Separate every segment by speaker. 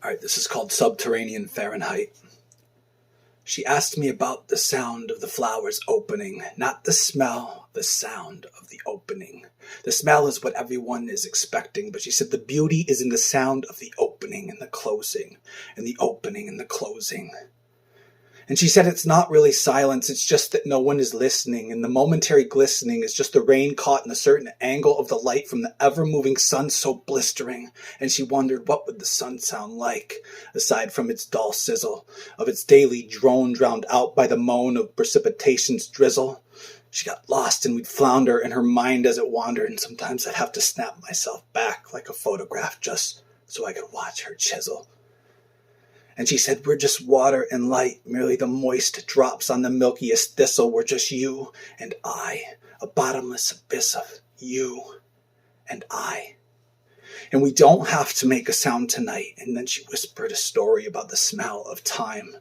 Speaker 1: Alright, this is called Subterranean Fahrenheit. She asked me about the sound of the flowers opening, not the smell, the sound of the opening. The smell is what everyone is expecting, but she said the beauty is in the sound of the opening and the closing, and the opening and the closing. And she said it's not really silence, it's just that no one is listening, and the momentary glistening is just the rain caught in a certain angle of the light from the ever-moving sun so blistering. And she wondered what would the sun sound like, aside from its dull sizzle, of its daily drone drowned out by the moan of precipitation's drizzle. She got lost and we'd flounder in her mind as it wandered, and sometimes I'd have to snap myself back like a photograph just so I could watch her chisel. And she said, we're just water and light, merely the moist drops on the milkiest thistle. We're just you and I, a bottomless abyss of you and I. And we don't have to make a sound tonight. And then she whispered a story about the smell of time.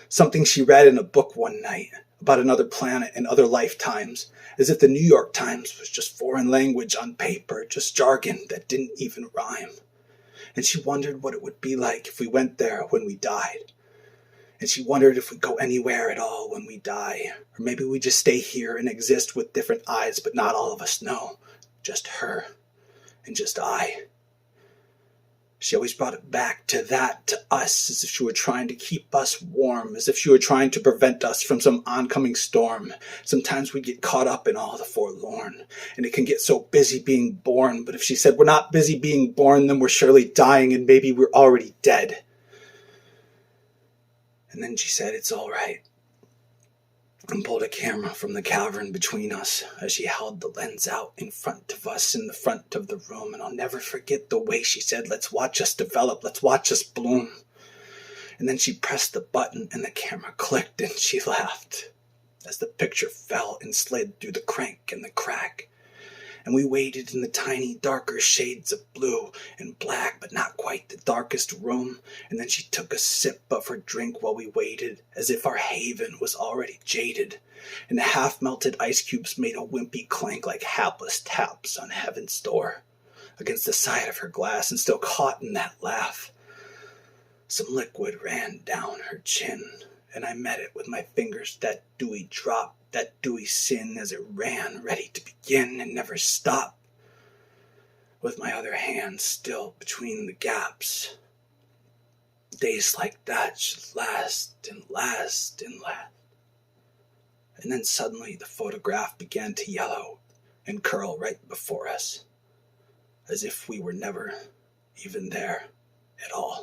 Speaker 1: Something she read in a book one night about another planet and other lifetimes, as if the New York Times was just foreign language on paper, just jargon that didn't even rhyme. And she wondered what it would be like if we went there when we died. And she wondered if we'd go anywhere at all when we die. Or maybe we just stay here and exist with different eyes, but not all of us know. Just her and just I. She always brought it back to that, to us, as if she were trying to keep us warm, as if she were trying to prevent us from some oncoming storm. Sometimes we get caught up in all the forlorn, and it can get so busy being born. But if she said we're not busy being born, then we're surely dying, and maybe we're already dead. And then she said it's all right, and pulled a camera from the cavern between us as she held the lens out in front of us in the front of the room. And I'll never forget the way she said, let's watch us develop, let's watch us bloom. And then she pressed the button and the camera clicked and she laughed as the picture fell and slid through the crank and the crack. And we waited in the tiny, darker shades of blue and black, but not quite the darkest room. And then she took a sip of her drink while we waited, as if our haven was already jaded. And the half-melted ice cubes made a wimpy clank like hapless taps on heaven's door against the side of her glass. And still caught in that laugh, some liquid ran down her chin. And I met it with my fingers, that dewy drop, that dewy sin as it ran, ready to begin and never stop. With my other hand still between the gaps. Days like that should last and last and last. And then suddenly the photograph began to yellow and curl right before us, as if we were never even there at all.